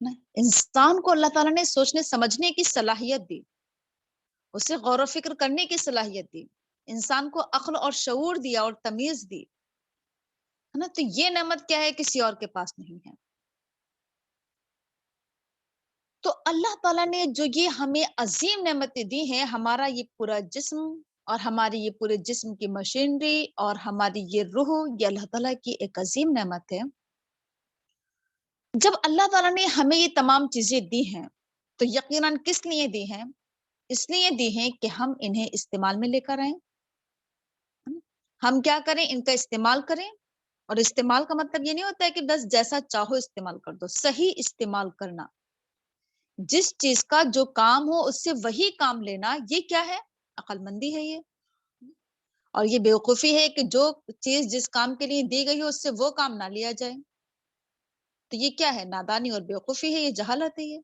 نا؟ انسان کو اللہ تعالیٰ نے سوچنے سمجھنے کی صلاحیت دی، اسے غور و فکر کرنے کی صلاحیت دی، انسان کو عقل اور شعور دیا اور تمیز دی، ہے نا؟ تو یہ نعمت کیا ہے؟ کسی اور کے پاس نہیں ہے۔ تو اللہ تعالیٰ نے جو یہ ہمیں عظیم نعمتیں دی ہیں، ہمارا یہ پورا جسم اور ہماری یہ پورے جسم کی مشینری اور ہماری یہ روح، یہ اللہ تعالیٰ کی ایک عظیم نعمت ہے۔ جب اللہ تعالیٰ نے ہمیں یہ تمام چیزیں دی ہیں تو یقیناً کس لیے دی ہیں؟ اس لیے دی ہیں کہ ہم انہیں استعمال میں لے کر آئیں۔ ہم کیا کریں؟ ان کا استعمال کریں۔ اور استعمال کا مطلب یہ نہیں ہوتا ہے کہ بس جیسا چاہو استعمال کر دو، صحیح استعمال کرنا، جس چیز کا جو کام ہو اس سے وہی کام لینا، یہ کیا ہے؟ عقل مندی ہے یہ۔ اور یہ بیوقوفی ہے کہ جو چیز جس کام کے لیے دی گئی ہو اس سے وہ کام نہ لیا جائے، تو یہ کیا ہے؟ نادانی اور بیوقوفی ہے، یہ جہالت ہے یہ۔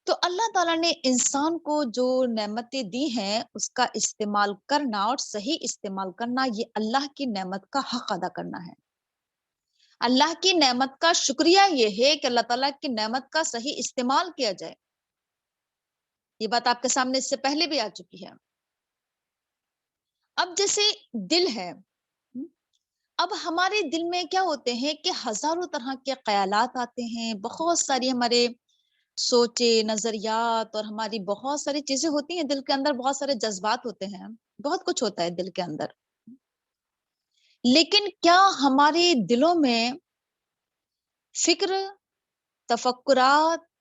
تو اللہ تعالیٰ نے انسان کو جو نعمتیں دی ہیں اس کا استعمال کرنا اور صحیح استعمال کرنا، یہ اللہ کی نعمت کا حق ادا کرنا ہے۔ اللہ کی نعمت کا شکریہ یہ ہے کہ اللہ تعالیٰ کی نعمت کا صحیح استعمال کیا جائے۔ یہ بات آپ کے سامنے اس سے پہلے بھی آ چکی ہے۔ اب جیسے دل ہے، اب ہمارے دل میں کیا ہوتے ہیں کہ ہزاروں طرح کے خیالات آتے ہیں، بہت ساری ہمارے سوچے، نظریات اور ہماری بہت ساری چیزیں ہوتی ہیں دل کے اندر، بہت سارے جذبات ہوتے ہیں، بہت کچھ ہوتا ہے دل کے اندر۔ لیکن کیا ہمارے دلوں میں فکر، تفکرات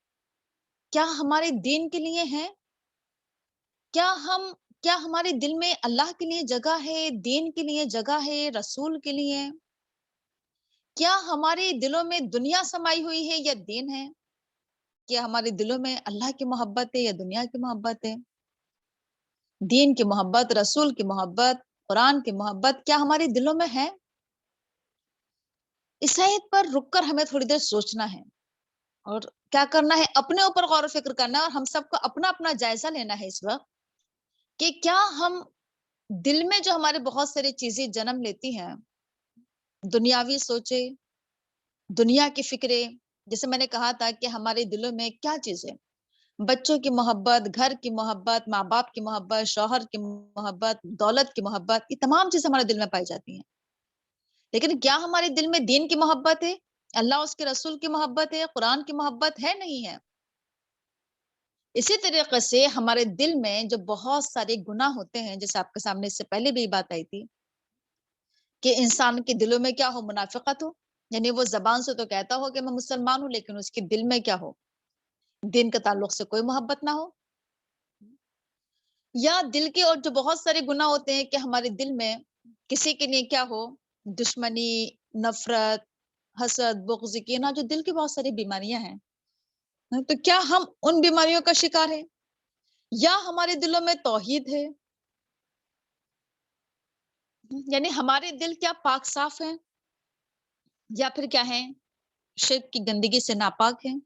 کیا ہمارے دین کے لیے ہیں؟ کیا ہمارے دل میں اللہ کے لیے جگہ ہے، دین کے لیے جگہ ہے، رسول کے لیے؟ کیا ہمارے دلوں میں دنیا سمائی ہوئی ہے یا دین ہے؟ کیا ہمارے دلوں میں اللہ کی محبت ہے یا دنیا کی محبت ہے؟ دین کی محبت، رسول کی محبت، قرآن کی محبت کیا ہمارے دلوں میں ہے؟ اس آیت پر رک کر ہمیں تھوڑی دیر سوچنا ہے اور کیا کرنا ہے؟ اپنے اوپر غور و فکر کرنا ہے، اور ہم سب کو اپنا اپنا جائزہ لینا ہے اس وقت کہ کیا ہم دل میں جو ہمارے بہت ساری چیزیں جنم لیتی ہیں، دنیاوی سوچے، دنیا کی فکریں، جیسے میں نے کہا تھا کہ ہمارے دلوں میں کیا چیزیں، بچوں کی محبت، گھر کی محبت، ماں باپ کی محبت، شوہر کی محبت، دولت کی محبت، یہ تمام چیزیں ہمارے دل میں پائی جاتی ہیں۔ لیکن کیا ہمارے دل میں دین کی محبت ہے، اللہ اس کے رسول کی محبت ہے، قرآن کی محبت ہے؟ نہیں ہے۔ اسی طریقے سے ہمارے دل میں جو بہت سارے گناہ ہوتے ہیں، جیسے آپ کے سامنے اس سے پہلے بھی بات آئی تھی کہ انسان کے دلوں میں کیا ہو؟ منافقت ہو، یعنی وہ زبان سے تو کہتا ہو کہ میں مسلمان ہوں، لیکن اس کے دل میں کیا ہو؟ دین کے تعلق سے کوئی محبت نہ ہو۔ یا دل کے اور جو بہت سارے گناہ ہوتے ہیں کہ ہمارے دل میں کسی کے لیے کیا ہو؟ دشمنی، نفرت، حسد، بغض، کینہ، جو دل کی بہت ساری بیماریاں ہیں۔ تو کیا ہم ان بیماریوں کا شکار ہیں؟ یا ہمارے دلوں میں توحید ہے، یعنی ہمارے دل کیا پاک صاف ہیں، یا پھر کیا ہیں؟ شرک کی گندگی سے ناپاک ہیں؟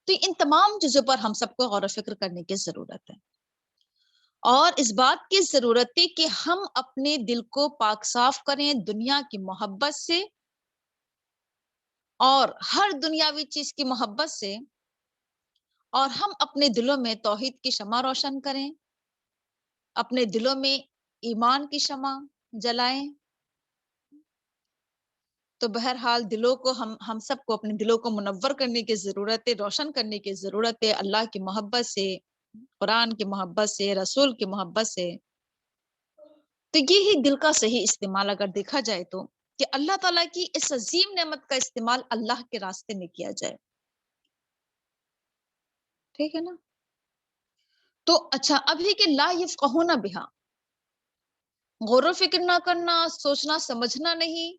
تو ان تمام چیزوں پر ہم سب کو غور و فکر کرنے کی ضرورت ہے، اور اس بات کی ضرورت ہے کہ ہم اپنے دل کو پاک صاف کریں دنیا کی محبت سے اور ہر دنیاوی چیز کی محبت سے، اور ہم اپنے دلوں میں توحید کی شمع روشن کریں، اپنے دلوں میں ایمان کی شمع جلائیں۔ تو بہرحال دلوں کو ہم سب کو اپنے دلوں کو منور کرنے کی ضرورت ہے، روشن کرنے کی ضرورت ہے اللہ کی محبت سے، قرآن کی محبت سے، رسول کی محبت سے۔ تو یہی دل کا صحیح استعمال اگر دیکھا جائے تو، کہ اللہ تعالیٰ کی اس عظیم نعمت کا استعمال اللہ کے راستے میں کیا جائے، ٹھیک ہے نا؟ تو اچھا، ابھی کہ لا یفقہون بہا، غور و فکر نہ کرنا، سوچنا سمجھنا نہیں۔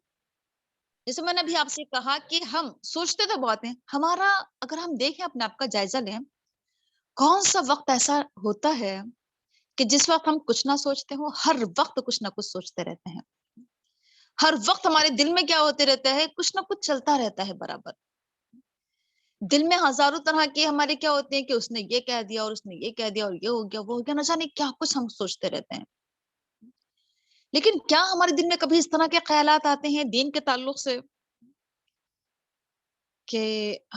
جیسے میں نے ابھی آپ سے کہا کہ ہم سوچتے تو بہت ہیں، ہمارا اگر ہم دیکھیں اپنے آپ کا جائزہ لیں، کون سا وقت ایسا ہوتا ہے کہ جس وقت ہم کچھ نہ سوچتے ہوں، ہر وقت کچھ نہ کچھ سوچتے رہتے ہیں، ہر وقت ہمارے دل میں کیا ہوتے رہتا ہے؟ کچھ نہ کچھ چلتا رہتا ہے برابر۔ دل میں ہزاروں طرح کے ہمارے کیا ہوتے ہیں کہ اس نے یہ کہہ دیا اور اس نے یہ کہہ دیا اور یہ ہو گیا وہ ہو گیا، نہ جانے کیا کچھ ہم سوچتے رہتے ہیں۔ لیکن کیا ہمارے دل میں کبھی اس طرح کے خیالات آتے ہیں دین کے تعلق سے؟ کہ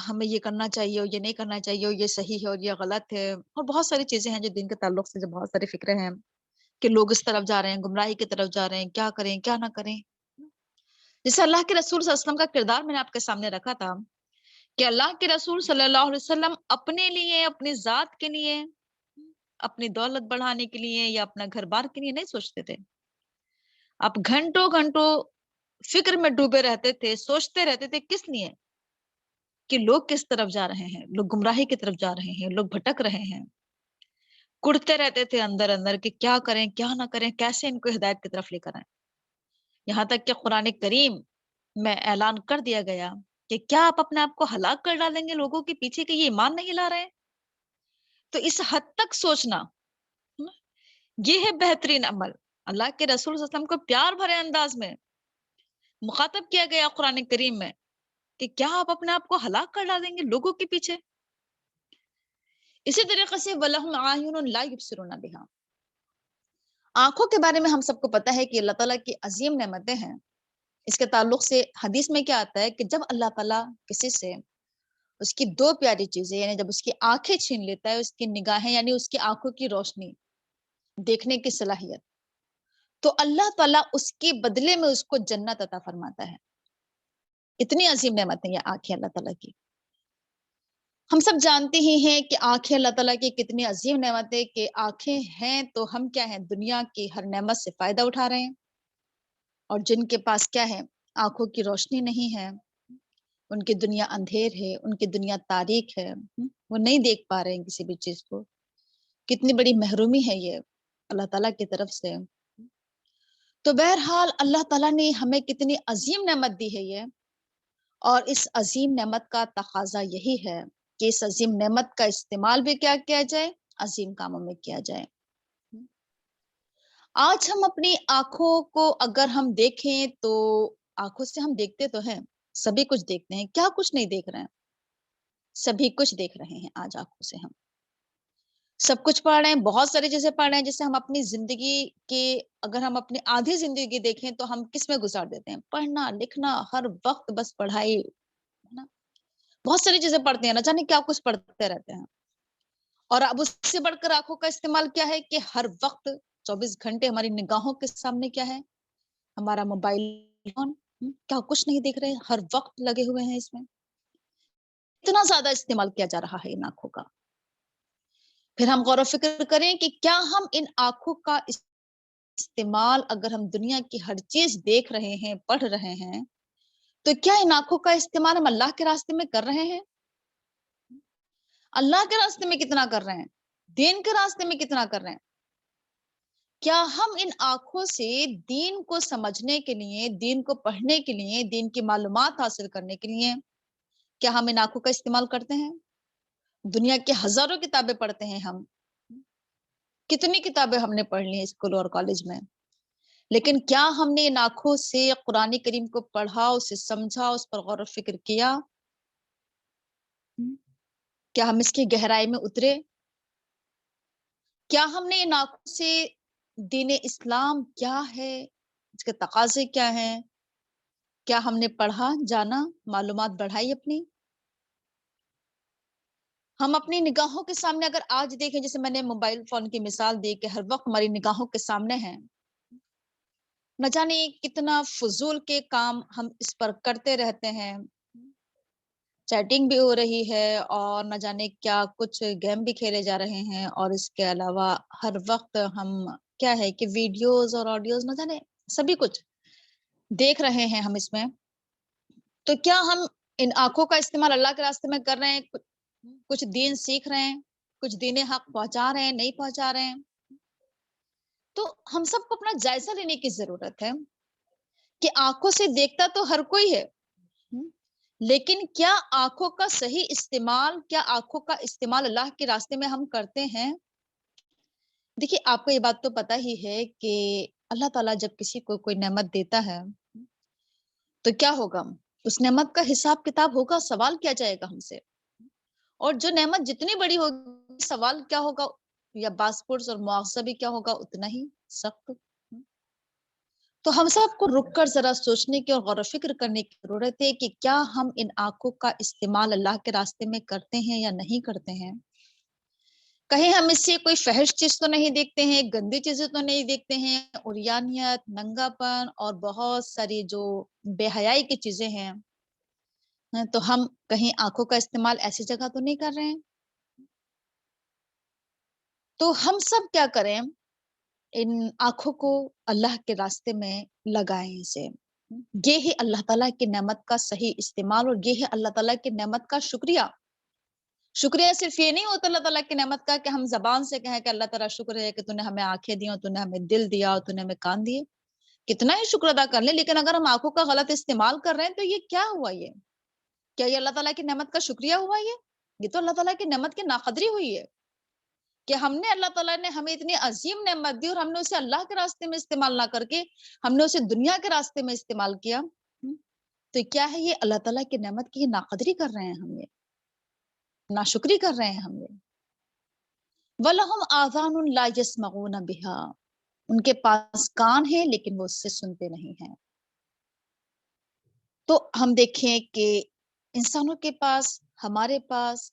ہمیں یہ کرنا چاہیے اور یہ نہیں کرنا چاہیے اور یہ صحیح ہے اور یہ غلط ہے، اور بہت ساری چیزیں ہیں جو دین کے تعلق سے جو بہت ساری فکریں ہیں کہ لوگ اس طرف جا رہے ہیں، گمراہی کی طرف جا رہے ہیں، کیا کریں کیا نہ کریں۔ جیسے اللہ کے رسول صلی اللہ علیہ وسلم کا کردار میں نے آپ کے سامنے رکھا تھا کہ اللہ کے رسول صلی اللہ علیہ وسلم اپنے لیے، اپنی ذات کے لیے، اپنی دولت بڑھانے کے لیے یا اپنا گھر بار کے لیے نہیں سوچتے تھے۔ آپ گھنٹوں گھنٹوں فکر میں ڈوبے رہتے تھے، سوچتے رہتے تھے کس لیے؟ کہ لوگ کس طرف جا رہے ہیں، لوگ گمراہی کی طرف جا رہے ہیں، لوگ بھٹک رہے ہیں، کڑتے رہتے تھے اندر اندر کہ کیا کریں کیا نہ کریں، کیسے ان کو ہدایت کی طرف لے کر آئیں۔ یہاں تک کہ قرآن کریم میں اعلان کر دیا گیا کہ کیا آپ اپنے آپ کو ہلاک کر ڈالیں گے لوگوں کے پیچھے کہ یہ ایمان نہیں لا رہے ہیں؟ تو اس حد تک سوچنا، یہ ہے بہترین عمل۔ اللہ کے رسول صلی اللہ علیہ وسلم کو پیار بھرے انداز میں مخاطب کیا گیا قرآن کریم میں کہ کیا آپ اپنے آپ کو ہلاک کر ڈالیں گے لوگوں کے پیچھے؟ اسی طریقے سے وَلَهُمْ أَعْيُنٌ لَا يُبْصِرُونَ بِهَا، آنکھوں کے بارے میں ہم سب کو پتا ہے کہ اللہ تعالیٰ کی عظیم نعمتیں ہیں۔ اس کے تعلق سے حدیث میں کیا آتا ہے کہ جب اللہ تعالیٰ کسی سے اس کی دو پیاری چیزیں، یعنی جب اس کی آنکھیں چھین لیتا ہے، اس کی نگاہیں یعنی اس کی آنکھوں کی روشنی، دیکھنے کی صلاحیت، تو اللہ تعالیٰ اس کے بدلے میں اس کو جنت عطا فرماتا ہے۔ اتنی عظیم نعمت ہے یہ آنکھیں اللہ تعالیٰ کی۔ ہم سب جانتے ہی ہیں کہ آنکھیں اللہ تعالیٰ کی کتنی عظیم نعمت ہے کہ آنکھیں ہیں تو ہم کیا ہیں، دنیا کی ہر نعمت سے فائدہ اٹھا رہے ہیں، اور جن کے پاس کیا ہے، آنکھوں کی روشنی نہیں ہے، ان کی دنیا اندھیر ہے، ان کی دنیا تاریک ہے، وہ نہیں دیکھ پا رہے ہیں کسی بھی چیز کو۔ کتنی بڑی محرومی ہے یہ اللہ تعالیٰ کی طرف سے۔ تو بہرحال اللہ تعالیٰ نے ہمیں کتنی عظیم نعمت دی ہے یہ، اور اس عظیم نعمت کا تقاضا یہی ہے کہ اس عظیم نعمت کا استعمال بھی کیا کیا جائے، عظیم کاموں میں کیا جائے۔ آج ہم اپنی آنکھوں کو اگر ہم دیکھیں تو آنکھوں سے ہم دیکھتے تو ہیں، سبھی کچھ دیکھتے ہیں، کیا کچھ نہیں دیکھ رہے ہیں؟ سبھی کچھ دیکھ رہے ہیں آج آنکھوں سے ہم، سب کچھ پڑھ رہے ہیں، بہت ساری چیزیں پڑھ رہے ہیں۔ جیسے ہم اپنی زندگی کے، اگر ہم اپنی آدھی زندگی دیکھیں تو ہم کس میں گزار دیتے ہیں؟ پڑھنا لکھنا، ہر وقت بس پڑھائی، ہے نا؟ بہت ساری چیزیں پڑھتے ہیں، نہ جانے کیا کچھ پڑھتے رہتے ہیں۔ اور اب اس سے بڑھ کر آنکھوں کا استعمال کیا ہے کہ ہر وقت 24 گھنٹے ہماری نگاہوں کے سامنے کیا ہے، ہمارا موبائل فون، کیا کچھ نہیں دیکھ رہے، ہر وقت لگے ہوئے ہیں اس میں۔ اتنا زیادہ استعمال کیا جا رہا ہے ان آنکھوں کا۔ پھر ہم غور و فکر کریں کہ کیا ہم ان آنکھوں کا استعمال، اگر ہم دنیا کی ہر چیز دیکھ رہے ہیں، پڑھ رہے ہیں، تو کیا ان آنکھوں کا استعمال ہم اللہ کے راستے میں کر رہے ہیں؟ اللہ کے راستے میں کتنا کر رہے ہیں؟ دین کے راستے میں کتنا کر رہے ہیں؟ کیا ہم ان آنکھوں سے دین کو سمجھنے کے لیے، دین کو پڑھنے کے لیے، دین کی معلومات حاصل کرنے کے لیے، کیا ہم ان آنکھوں کا استعمال کرتے ہیں؟ دنیا کی ہزاروں کتابیں پڑھتے ہیں ہم، کتنی کتابیں ہم نے پڑھ لی اسکول اور کالج میں، لیکن کیا ہم نے ان آنکھوں سے قرآن کریم کو پڑھا، اسے سمجھا، اس پر غور و فکر کیا؟ کیا ہم اس کی گہرائی میں اترے؟ کیا ہم نے ان آنکھوں سے دین اسلام کیا ہے، اس کے تقاضے کیا ہیں، کیا ہم نے پڑھا، جانا، معلومات بڑھائی اپنی؟ ہم اپنی نگاہوں کے سامنے اگر آج دیکھیں، جیسے میں نے موبائل فون کی مثال دی کہ ہر وقت ہماری نگاہوں کے سامنے ہے، نہ جانے کتنا فضول کے کام ہم اس پر کرتے رہتے ہیں، چیٹنگ بھی ہو رہی ہے اور نہ جانے کیا کچھ گیم بھی کھیلے جا رہے ہیں، اور اس کے علاوہ ہر وقت ہم کیا ہے کہ ویڈیوز اور آڈیوز نہ جانے سبھی کچھ دیکھ رہے ہیں ہم اس میں۔ تو کیا ہم ان آنکھوں کا استعمال اللہ کے راستے میں کر رہے ہیں؟ کچھ دین سیکھ رہے ہیں، کچھ دین حق پہنچا رہے ہیں، نہیں پہنچا رہے ہیں؟ تو ہم سب کو اپنا جائزہ لینے کی ضرورت ہے کہ آنکھوں سے دیکھتا تو ہر کوئی ہے، لیکن کیا آنکھوں کا صحیح استعمال، کیا آنکھوں کا استعمال اللہ کے راستے میں ہم کرتے ہیں؟ دیکھیے آپ کو یہ بات تو پتا ہی ہے کہ اللہ تعالیٰ جب کسی کو کوئی نعمت دیتا ہے تو کیا ہوگا، اس نعمت کا حساب کتاب ہوگا، سوال کیا جائے گا ہم سے، اور جو نعمت جتنی بڑی ہوگی سوال کیا ہوگا یا پاسپورٹ اور مواخذہ بھی کیا ہوگا اتنا ہی سخت۔ تو ہم سب کو رک کر ذرا سوچنے کی اور غور و فکر کرنے کی ضرورت ہے کہ کیا ہم ان آنکھوں کا استعمال اللہ کے راستے میں کرتے ہیں یا نہیں کرتے ہیں۔ کہیں ہم اس سے کوئی فحش چیز تو نہیں دیکھتے ہیں، گندی چیزیں تو نہیں دیکھتے ہیں، عریانیت، ننگا پن اور بہت ساری جو بے حیائی کی چیزیں ہیں، تو ہم کہیں آنکھوں کا استعمال ایسی جگہ تو نہیں کر رہے ہیں۔ تو ہم سب کیا کریں، ان آنکھوں کو اللہ کے راستے میں لگائیں اسے۔ یہ ہے اللہ تعالیٰ کی نعمت کا صحیح استعمال، اور یہ ہے اللہ تعالیٰ کی نعمت کا شکریہ۔ شکریہ صرف یہ نہیں ہوتا اللہ تعالیٰ کی نعمت کا کہ ہم زبان سے کہیں کہ اللہ تعالیٰ شکر ہے کہ تو نے ہمیں آنکھیں دی اور تو نے ہمیں دل دیا اور تو نے ہمیں کان دیے، کتنا ہی شکر ادا کر لیں، لیکن اگر ہم آنکھوں کا غلط استعمال کر رہے ہیں تو یہ کیا ہوا؟ یہ کیا یہ اللہ تعالیٰ کی نعمت کا شکریہ ہوا؟ یہ تو اللہ تعالیٰ کی نعمت کی ناقدری ہوئی ہے کہ ہم نے اللہ تعالیٰ نے ہمیں اتنی عظیم نعمت دی اور ہم نے اسے اللہ کے راستے میں استعمال نہ کر کے ہم نے اسے دنیا کے راستے میں استعمال کیا۔ تو کیا ہے یہ اللہ تعالیٰ کی نعمت کی ناقدری کر رہے ہیں، ہم یہ ناشکری کر رہے ہیں ہم یہ۔ وَلَهُمْ آذَانٌ لَا يَسْمَعُونَ بِهَا، ان کے پاس کان ہیں لیکن وہ اس سے سنتے نہیں ہیں۔ تو ہم دیکھیں کہ انسانوں کے پاس، ہمارے پاس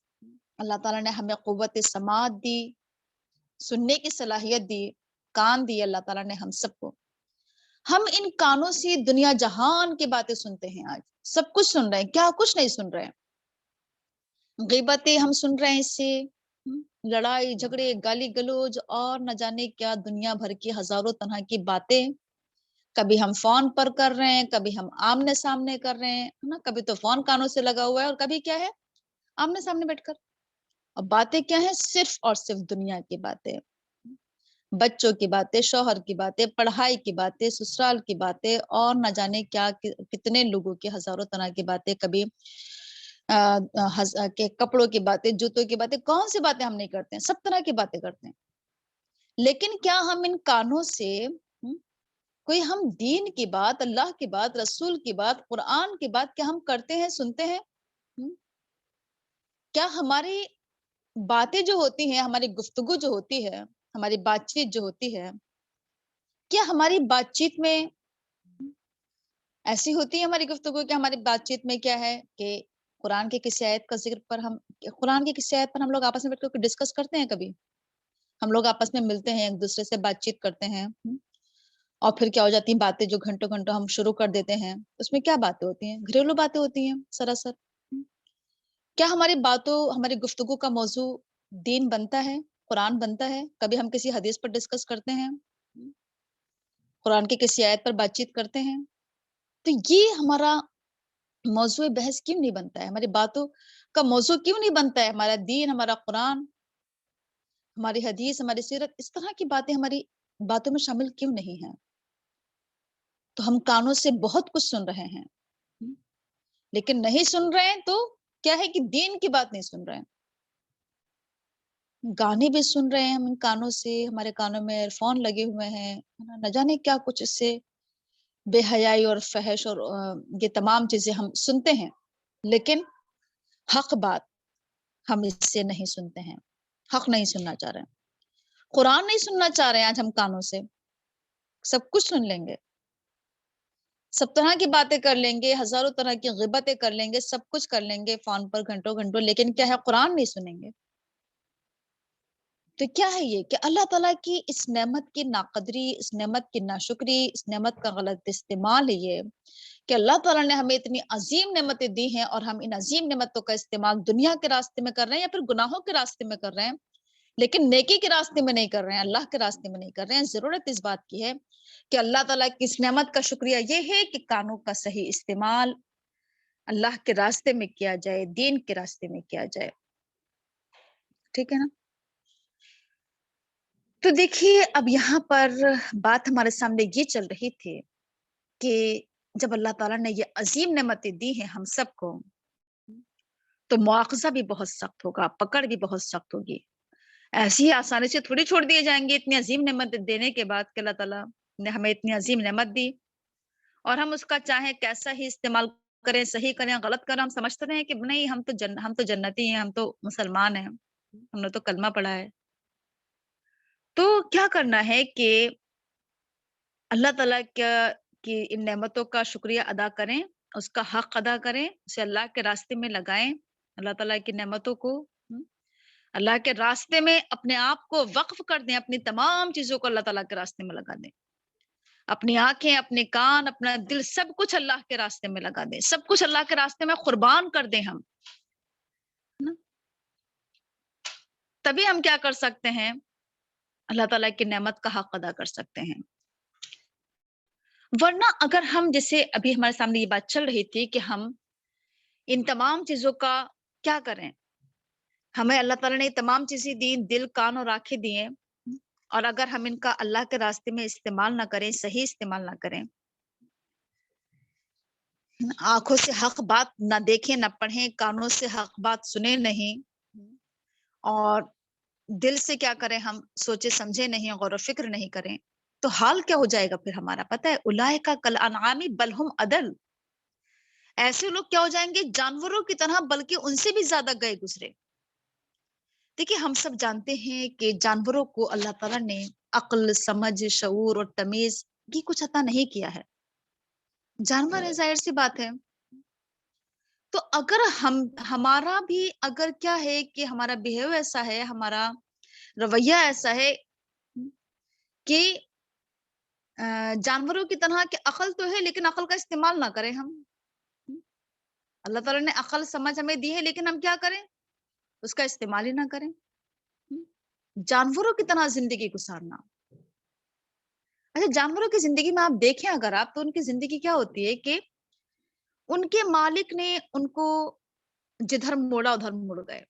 اللہ تعالیٰ نے ہمیں قوت سماعت دی، سننے کی صلاحیت دی، کان دی اللہ تعالیٰ نے ہم سب کو۔ ہم ان کانوں سے دنیا جہان کی باتیں سنتے ہیں، آج سب کچھ سن رہے ہیں، کیا کچھ نہیں سن رہے ہیں؟ غیبتیں ہم سن رہے ہیں اس سے، لڑائی جھگڑے گالی گلوج اور نہ جانے کیا دنیا بھر کی ہزاروں طرح کی باتیں، کبھی ہم فون پر کر رہے ہیں، کبھی ہم آمنے سامنے کر رہے ہیں نا، کبھی تو فون کانوں سے لگا ہوا ہے اور کبھی کیا ہے آمنے سامنے بیٹھ کر۔ اور باتیں کیا ہیں؟ صرف اور صرف دنیا کی باتیں، بچوں کی باتیں، شوہر کی باتیں، پڑھائی کی باتیں، سسرال کی باتیں اور نہ جانے کیا کتنے لوگوں کی ہزاروں طرح کی باتیں، کبھی کے کپڑوں کی باتیں، جوتوں کی باتیں، کون سی باتیں ہم نہیں کرتے ہیں؟ سب طرح کی باتیں کرتے ہیں۔ لیکن کیا ہم ان کانوں سے کوئی ہم دین کی بات، اللہ کی بات، رسول کی بات، قرآن کی بات کیا ہم کرتے ہیں، سنتے ہیں؟ کیا ہماری باتیں جو ہوتی ہیں، ہماری گفتگو جو ہوتی ہے، ہماری بات چیت جو ہوتی ہے، کیا ہماری بات چیت میں ایسی ہوتی ہے ہماری گفتگو کہ ہماری بات چیت میں کیا ہے کہ قرآن کی کسی آیت کا ذکر پر قرآن کی کسی آیت پر ہم لوگ آپس میں بیٹھ کر ڈسکس کرتے ہیں؟ کبھی ہم لوگ آپس میں ملتے ہیں، ایک دوسرے سے بات چیت کرتے ہیں، اور پھر کیا ہو جاتی ہیں باتیں جو گھنٹوں گھنٹوں ہم شروع کر دیتے ہیں، اس میں کیا باتیں ہوتی ہیں؟ گھریلو باتیں ہوتی ہیں سراسر۔ کیا ہماری باتوں، ہماری گفتگو کا موضوع دین بنتا ہے، قرآن بنتا ہے؟ کبھی ہم کسی حدیث پر ڈسکس کرتے ہیں، قرآن کی کسی آیت پر بات چیت کرتے ہیں؟ تو یہ ہمارا موضوع بحث کیوں نہیں بنتا ہے؟ ہماری باتوں کا موضوع کیوں نہیں بنتا ہے؟ ہمارا دین، ہمارا قرآن، ہماری حدیث، ہماری سیرت، اس طرح کی باتیں ہماری باتوں میں شامل کیوں نہیں ہیں؟ تو ہم کانوں سے بہت کچھ سن رہے ہیں، لیکن نہیں سن رہے ہیں تو کیا ہے کہ دین کی بات نہیں سن رہے ہیں۔ گانے بھی سن رہے ہیں ہم ان کانوں سے، ہمارے کانوں میں ایئر فون لگے ہوئے ہیں، نہ جانے کیا کچھ اس سے بے حیائی اور فحش اور یہ تمام چیزیں ہم سنتے ہیں، لیکن حق بات ہم اس سے نہیں سنتے ہیں، حق نہیں سننا چاہ رہے ہیں، قرآن نہیں سننا چاہ رہے ہیں۔ آج ہم کانوں سے سب کچھ سن لیں گے، سب طرح کی باتیں کر لیں گے، ہزاروں طرح کی غیبتیں کر لیں گے، سب کچھ کر لیں گے فون پر گھنٹوں گھنٹوں، لیکن کیا ہے قرآن نہیں سنیں گے۔ تو کیا ہے یہ کہ اللہ تعالیٰ کی اس نعمت کی ناقدری، اس نعمت کی ناشکری، اس نعمت کا غلط استعمال ہے یہ کہ اللہ تعالیٰ نے ہمیں اتنی عظیم نعمتیں دی ہیں اور ہم ان عظیم نعمتوں کا استعمال دنیا کے راستے میں کر رہے ہیں یا پھر گناہوں کے راستے میں کر رہے ہیں، لیکن نیکی کے راستے میں نہیں کر رہے ہیں، اللہ کے راستے میں نہیں کر رہے ہیں۔ ضرورت اس بات کی ہے کہ اللہ تعالیٰ کی اس نعمت کا شکریہ یہ ہے کہ کانوں کا صحیح استعمال اللہ کے راستے میں کیا جائے، دین کے راستے میں کیا جائے، ٹھیک ہے نا؟ تو دیکھیے اب یہاں پر بات ہمارے سامنے یہ چل رہی تھی کہ جب اللہ تعالیٰ نے یہ عظیم نعمتیں دی ہیں ہم سب کو، تو مواخذہ بھی بہت سخت ہوگا، پکڑ بھی بہت سخت ہوگی۔ ایسی ہی آسانی سے تھوڑی چھوڑ دیے جائیں گے اتنی عظیم نعمت دینے کے بعد کہ اللہ تعالیٰ نے ہمیں اتنی عظیم نعمت دی اور ہم اس کا چاہے کیسا ہی استعمال کریں، صحیح کریں غلط کریں، ہم سمجھتے رہے کہ نہیں ہم تو جنتی ہیں، ہم تو مسلمان ہیں، ہم نے تو کلمہ پڑھا ہے۔ تو کیا کرنا ہے کہ اللہ تعالیٰ کا کہ ان نعمتوں کا شکریہ ادا کریں، اس کا حق ادا کریں، اسے اللہ کے راستے میں لگائیں، اللہ تعالیٰ کی نعمتوں کو اللہ کے راستے میں اپنے آپ کو وقف کر دیں، اپنی تمام چیزوں کو اللہ تعالیٰ کے راستے میں لگا دیں، اپنی آنکھیں، اپنے کان، اپنا دل، سب کچھ اللہ کے راستے میں لگا دیں، سب کچھ اللہ کے راستے میں قربان کر دیں ہم، تبھی ہم کیا کر سکتے ہیں، اللہ تعالیٰ کی نعمت کا حق ادا کر سکتے ہیں۔ ورنہ اگر ہم، جیسے ابھی ہمارے سامنے یہ بات چل رہی تھی کہ ہم ان تمام چیزوں کا کیا کریں، ہمیں اللہ تعالیٰ نے تمام چیزیں دی، دل، کان اور آنکھیں دیے، اور اگر ہم ان کا اللہ کے راستے میں استعمال نہ کریں، صحیح استعمال نہ کریں، آنکھوں سے حق بات نہ دیکھیں نہ پڑھیں، کانوں سے حق بات سنیں نہیں، اور دل سے کیا کریں، ہم سوچے سمجھے نہیں، غور و فکر نہیں کریں، تو حال کیا ہو جائے گا پھر ہمارا، پتہ ہے، اولئک کالانعام بل ہم اضل، ایسے لوگ کیا ہو جائیں گے، جانوروں کی طرح، بلکہ ان سے بھی زیادہ گئے گزرے۔ دیکھیے ہم سب جانتے ہیں کہ جانوروں کو اللہ تعالیٰ نے عقل، سمجھ، شعور اور تمیز یہ کچھ عطا نہیں کیا ہے، جانور ہے، ظاہر سی بات ہے۔ تو اگر ہمارا بھی اگر کیا ہے کہ ہمارا بہیو ایسا ہے، ہمارا رویہ ایسا ہے کہ جانوروں کی طرح کہ عقل تو ہے لیکن عقل کا استعمال نہ کریں ہم، اللہ تعالیٰ نے عقل سمجھ ہمیں دی ہے لیکن ہم کیا کریں، اس کا استعمال ہی نہ کریں، جانوروں کی طرح زندگی گزارنا۔ اچھا، جانوروں کی زندگی میں آپ دیکھیں اگر آپ، تو ان کی زندگی کیا ہوتی ہے کہ ان کے مالک نے ان کو جدھر موڑا ادھر مڑ گئے،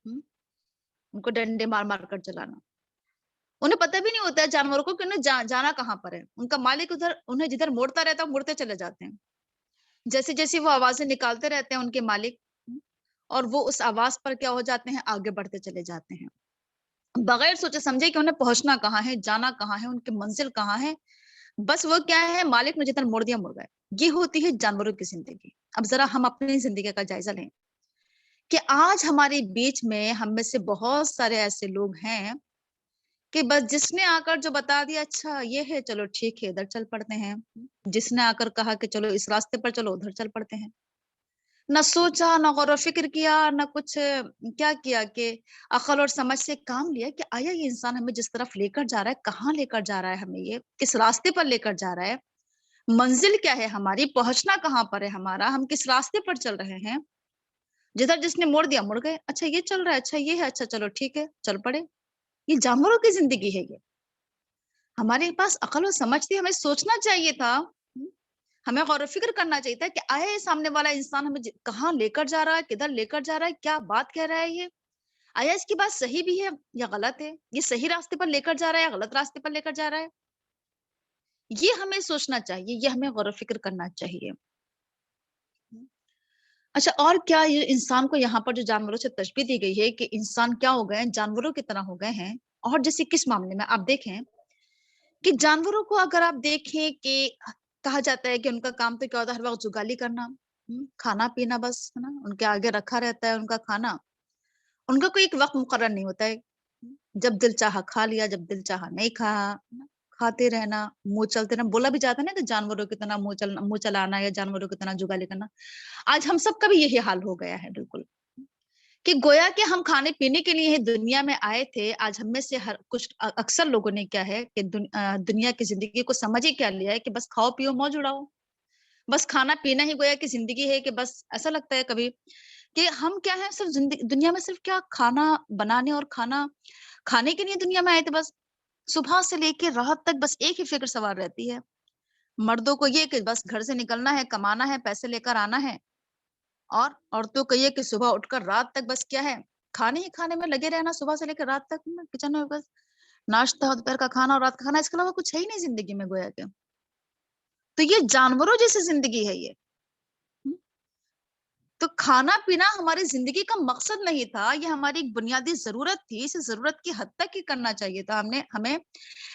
ان کو ڈنڈے مار مار کر چلانا، انہیں پتہ بھی نہیں ہوتا ہے جانوروں کو کہ انہیں جانا کہاں پر ہے، ان کا مالک ادھر انہیں جدھر موڑتا رہتا ہے مڑتے چلے جاتے ہیں، جیسے جیسے وہ آوازیں نکالتے رہتے ہیں ان کے مالک، اور وہ اس آواز پر کیا ہو جاتے ہیں، آگے بڑھتے چلے جاتے ہیں، بغیر سوچے سمجھے کہ انہیں پہنچنا کہاں ہے، جانا کہاں ہے، ان کی منزل کہاں ہے، بس وہ کیا ہے، مالک نے جدھر موڑ دیا مڑ گئے۔ یہ ہوتی ہے جانوروں کی زندگی۔ اب ذرا ہم اپنی زندگی کا جائزہ لیں کہ آج ہمارے بیچ میں ہم میں سے بہت سارے ایسے لوگ ہیں کہ بس جس نے آ کر جو بتا دیا اچھا یہ ہے، چلو ٹھیک ہے، ادھر چل پڑتے ہیں، جس نے آ کر کہا کہ چلو اس راستے پر چلو، ادھر چل پڑتے ہیں، نہ سوچا، نہ غور و فکر کیا، نہ کچھ کیا کہ عقل اور سمجھ سے کام لیا کہ آیا یہ انسان ہمیں جس طرف لے کر جا رہا ہے، کہاں لے کر جا رہا ہے، ہمیں یہ کس راستے پر لے کر جا رہا ہے، منزل کیا ہے ہماری، پہنچنا کہاں پر ہے ہمارا، ہم کس راستے پر چل رہے ہیں، جدھر جس نے موڑ دیا مڑ گئے، اچھا یہ چل رہا ہے، اچھا یہ ہے، اچھا چلو ٹھیک ہے، چل پڑے۔ یہ جانوروں کی زندگی ہے، یہ ہمارے پاس عقل و سمجھ تھی، ہمیں سوچنا چاہیے تھا، ہمیں غور و فکر کرنا چاہیے تھا کہ آیا یہ سامنے والا انسان ہمیں کہاں لے کر جا رہا ہے، کدھر لے کر جا رہا ہے، کیا بات کہہ رہا ہے، یہ آیا اس کی بات صحیح بھی ہے یا غلط ہے، یہ صحیح راستے پر لے کر جا رہا ہے یا غلط راستے پر لے کر جا رہا ہے، یہ ہمیں سوچنا چاہیے، یہ ہمیں غور و فکر کرنا چاہیے۔ اچھا، اور کیا یہ انسان کو یہاں پر جو جانوروں سے تشبیہ دی گئی ہے کہ انسان کیا ہو گئے ہیں، جانوروں کی طرح ہو گئے ہیں، اور جیسے کس معاملے میں آپ دیکھیں کہ جانوروں کو اگر آپ دیکھیں کہ کہا جاتا ہے کہ ان کا کام تو کیا ہوتا ہے، ہر وقت جگالی کرنا، کھانا پینا، بس ہے نا، ان کے آگے رکھا رہتا ہے ان کا کھانا، ان کا کوئی ایک وقت مقرر نہیں ہوتا ہے، جب دل چاہا کھا لیا، جب دل چاہا نہیں کھا، کھاتے رہنا، منہ چلتے رہنا، بولا بھی جاتا ہے نا کہ جانوروں کی طرح منہ چلانا یا جانوروں کی طرح جگالی کرنا، آج ہم سب کا بھی یہی حال ہو گیا ہے بالکل، کہ گویا کہ ہم کھانے پینے کے لیے دنیا میں آئے تھے، آج ہم میں سے ہر کچھ اکثر لوگوں نے کیا ہے کہ دنیا کی زندگی کو سمجھ ہی کیا لیا ہے کہ بس کھاؤ پیو موج اڑاؤ، بس کھانا پینا ہی گویا کہ زندگی ہے، کہ بس ایسا لگتا ہے کبھی کہ ہم کیا ہے، صرف دنیا میں صرف کیا کھانا بنانے اور کھانا کھانے کے لیے دنیا میں آئے تھے، بس صبح سے لے کے رات تک بس ایک ہی فکر سوار رہتی ہے، مردوں کو یہ کہ بس گھر سے نکلنا ہے، کمانا ہے، پیسے لے کر آنا ہے، اور عورتوں کو یہ کہ صبح اٹھ کر رات تک بس کیا ہے، کھانے ہی کھانے میں لگے رہنا، صبح سے لے کر رات تک کچن میں بس ناشتہ، دوپہر کا کھانا اور رات کا کھانا، اس کے علاوہ کچھ ہے ہی نہیں زندگی میں گویا کہ، تو یہ جانوروں جیسی زندگی ہے یہ، تو کھانا پینا ہماری زندگی کا مقصد نہیں تھا، یہ ہماری ایک بنیادی ضرورت تھی، اسے ضرورت کی حد تک ہی کرنا چاہیے تھا ہمیں،